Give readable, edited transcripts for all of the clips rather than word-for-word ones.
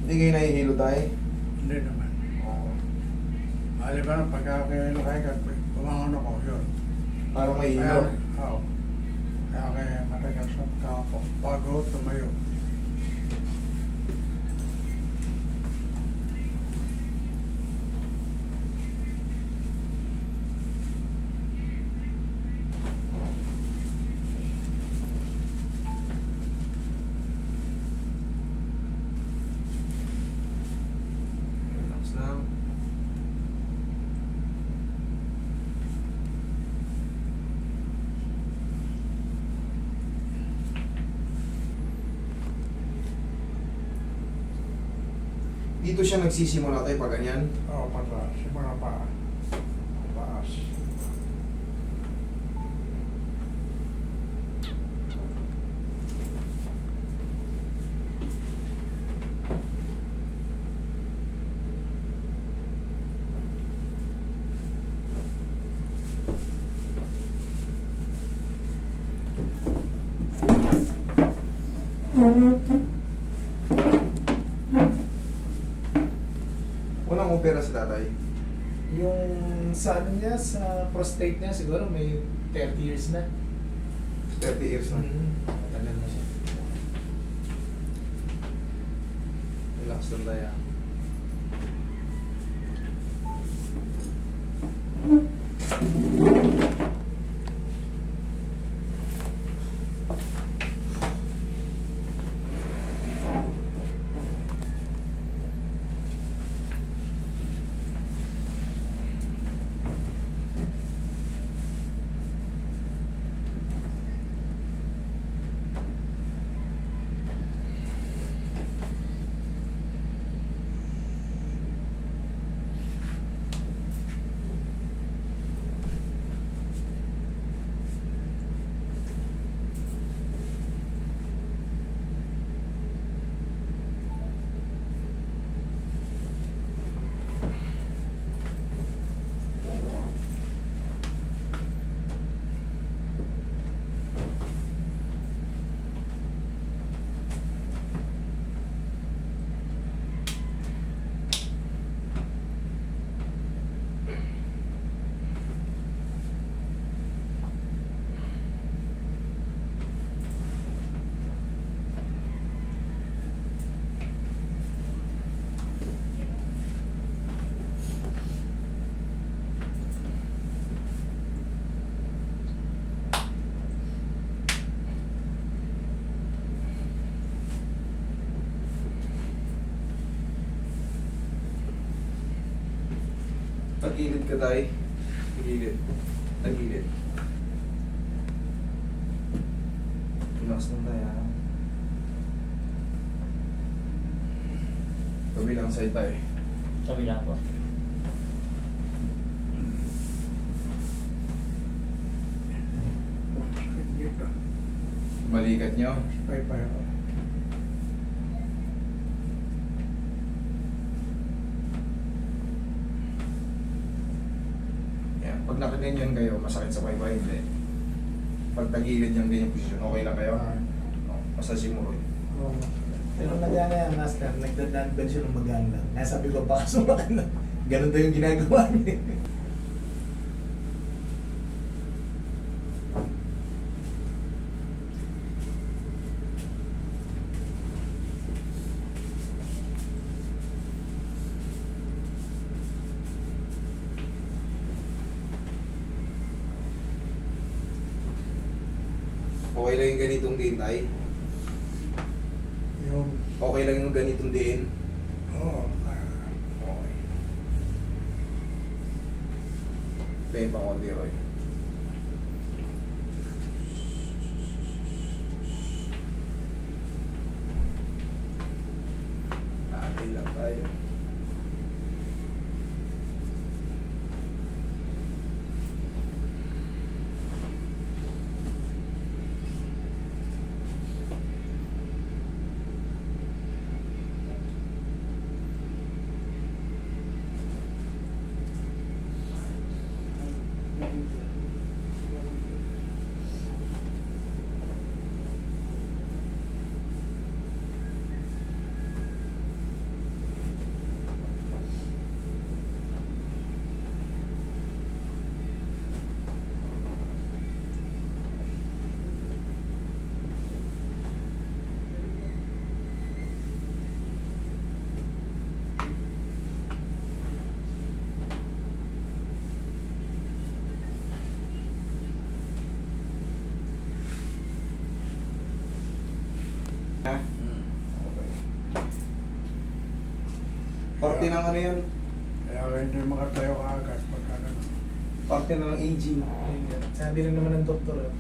Hindi kayo nahihilo tayo? Hindi naman. Oo. Alam ba na pagka kayo nakahigat, bumangon ako, yun. Parang may Kaya, hilo. oo. Kaya kaya matagal sa pagkako. Bago tumayo. Relax lang. Dito siya nagsisimula tayo pag ganyan. Oo, pataas. Yung mga paa. Pataas. Unang opera sa tatay. Yung sa ano niya, sa prostate niya, siguro may 30 years na. 30 years na. Matagal na siya. Relax lang tayo. Tagilid ka tayo. Tagilid. Tagilid. Relax lang tayo. Ha? Kabilang side tayo. Kabila po. Sakit dito. Balikat nyo. Pay-pay ako. Yan. Pag nakaganyan kayo, masakit sa baybay, hindi. Pag tagilid yung ganyan posisyon, okay lang kayo? No, massage mo rin. Oo. Pero nagana yan, master, nagdadaan ba siya ng maganda? Nasabi ko, baka sumakit na. Ganun daw yung ginagawa niya. Okay lang yung ganitong din, tay? Yung, Okay lang yung ganitong din? oo. Okay. Pay pa konti, Roy. Atay lang tayo. Ha? Okay. Parte ng ano yan? Kaya ako hindi makatayo agad pagka gano'n. Parte na ng aging. Sabi rin naman ng doktor.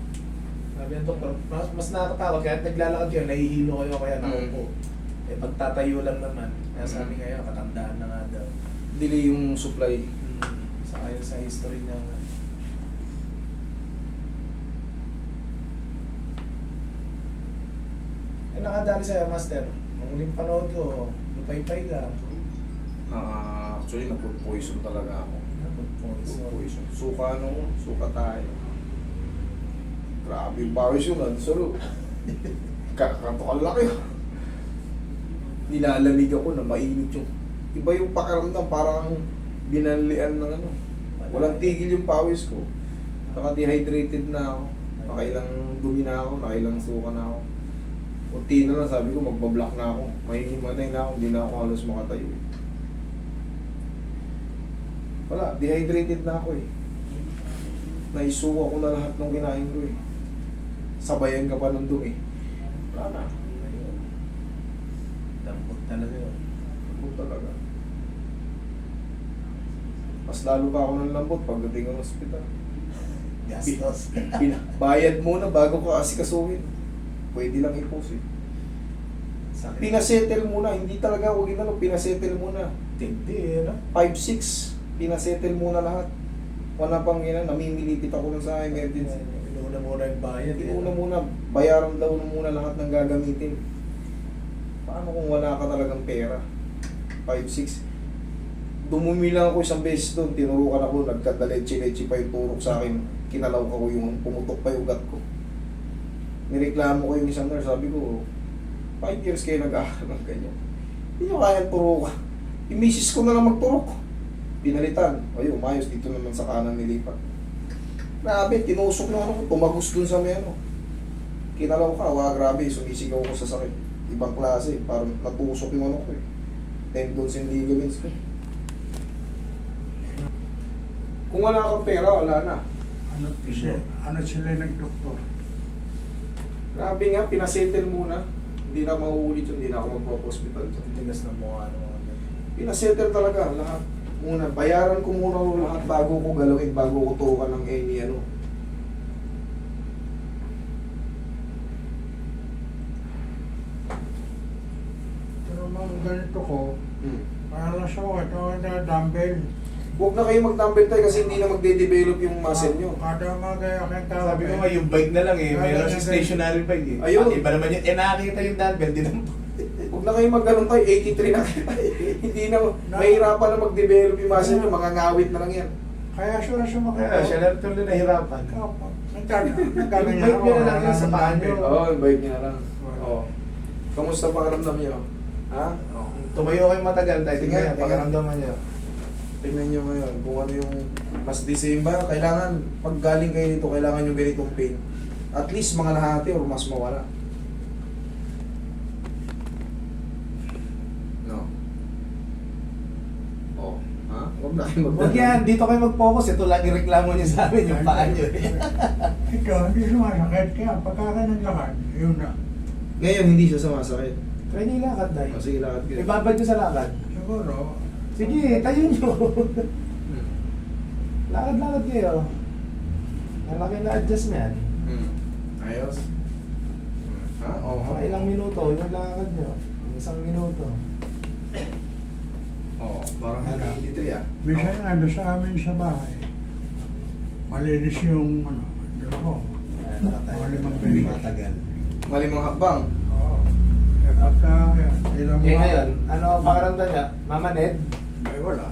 Sabi ng doktor, mas nakakatakot kaya naglalakad kayo, nahihilo kayo kaya nakaupo. Eh pagtatayo lang naman, kaya sabi ngayon, katandaan na nga daw. Delay yung supply. Sa kayo sa history niya nga. Eh nakadali sa'yo, Master. Nung huling panood ko, lupay-pay ka. Actually, na-food poison talaga ako. Food Food poison. Suka ano, suka tayo. Grabe yung pawis yun, ano saro. Kakatukal laki. Nilalamig ako na mainit yung. Iba yung pakiramdam, parang binanlian ng ano. Walang tigil yung pawis ko. Naka-dehydrated na ako. Nakailang dumi na ako, nakailang suka na ako. Unti na lang, sabi ko, magbablock na ako. Mahihimatay na ako, hindi na ako halos makatayo. Wala, dehydrated na ako eh. Naisuwa ko na lahat ng kinain ko eh. Sabayan ka pa ng dumi. Wala na. Ayun. Lambot talaga yun. Lambot talaga. Mas lalo pa ako ng lambot pagdating ng ospital. Gastos. Bayad muna bago ka asikasuhin. Pwede lang i-post eh. Sakit. Pinasettle muna, hindi talaga huwag inano, pinasettle muna. Tindi, ano? 5-6, pinasettle muna lahat. Wala pang namimilipit ako nun sa emergency. Inuuna muna yung bayad. Inuuna muna, bayaran daw muna lahat ng gagamitin. Paano kung wala ka talagang pera? 5-6. Dumumi lang ako isang beses doon, tinurukan ako, nagkadaleche-leche pa yung turok sa akin. Kinalaw ko yung pumutok pa yung ugat ko. Nireklamo ko yung isang nurse, sabi ko, 5 years kayo nag-aaral ng ganyan. Hindi nyo kayang turukan. Yung misis ko na lang magturok. Pinalitan. Ayun, umayos dito naman sa kanan nilipat. Grabe, tinusok na ano, tumagos dun sa may ano. Kinalaw ka, grabe, sumisigaw ko sa sakit. Ibang klase, parang natusok yung ano ko eh. Tendons and ligaments ko. Kung wala kang pera, wala na. Ano sila nag-doktor? Grabe nga, pinasettle muna. Hindi na mauulit yun, hindi na ako magpo-hospital. Ang tigas ng mukha ng mga Pinasettle talaga lahat. Muna, bayaran ko muna lahat bago ko galawin, bago ko turukan ng any ano. Pero mga ganito ko, parang lang siya ko, ito na dumbbell. Huwag na kayo mag-dumbbell tayo kasi hindi na magde-develop yung muscle nyo. Kada mga kaya kayong tawag. Sabi ko nga, yung bike na lang eh. Meron si stationary bike eh. Ayun. Iba naman yun. Eh nakakita yung dumbbell din ang... Huwag na kayo mag-ganon tayo, 83 na kayo. Hindi na, mahirapan na mag-develop yung muscle nyo, mga ngawit na lang yan. Kaya siya na siya Kaya siya lang tuloy nahirapan. Nagkaganyan Yung bike niya na lang yung sa paa niyo. Oo, yung bike nyo na lang. Oo. Kamusta pakiramdam nyo? Ha? Tumayo kayo matagal dahil Sige, tingnan tingnan. pakaramdaman niyo. Tingnan nyo ngayon kung ano yung mas design ba. Kailangan, pag galing kayo dito, kailangan yung ganitong pain. At least mga nahati or mas mawala. No. Oh. Ha? Huwag na kayo Huwag yan, dito kayo mag-focus. Ito lagi reklamo niyo sa amin, yung paa niyo. Ikaw, hindi sumasakit. Kaya pagka ka naglakad, yun na. Ngayon, hindi siya sumasakit. Try niyo yung lakad, Day. O, sige, lakad kayo. Ibabad niyo sa lakad. Siguro, Sige, tayo niyo. Lakad-lakad kayo. Malaki na adjustment. Ayos. Ha? Oo. Mga ilang minuto, yung lakad niyo. Isang minuto. Oo. Parang 83 ah. minsan nga doon sa amin sa bahay, malinis yung ano, doon ko. Malimang bilis. Matagal. Malimang hakbang. Oo. Eh pagka ilang Eh ngayon, ano pakiramdam niya? Mama Ned? Ay wala.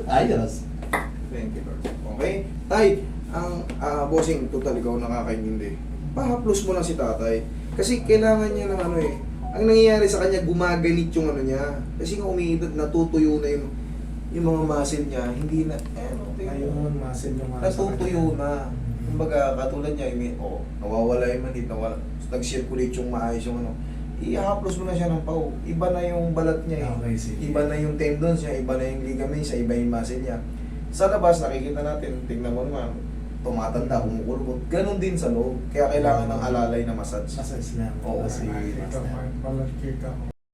Ayos. Thank you, Lord. Okay? Tay, ang bossing, total ikaw nakakaintindi. Pahaplos mo lang si tatay. Kasi kailangan niya ng ano eh. Ang nangyayari sa kanya, gumaganit yung ano niya. Kasi nga umiidad, natutuyo na yung mga muscle niya. Hindi na, Ayun, masin yung mga natutuyo na. Kumbaga, katulad niya, nawawala yung manit, nag-circulate yung maayos yung ano. I-haplos mo na siya ng pau. Iba na yung balat niya eh. Okay, sige. Iba na yung tendons niya, iba na yung ligaments niya, iba yung muscle niya. Sa labas, nakikita natin, tignan mo naman, tumatanda, kumukulubot. Ganon din sa loob. Kaya kailangan ng alalay na massage. Massage lang. Oo. Kasi Nakikita ko, balat kita ko.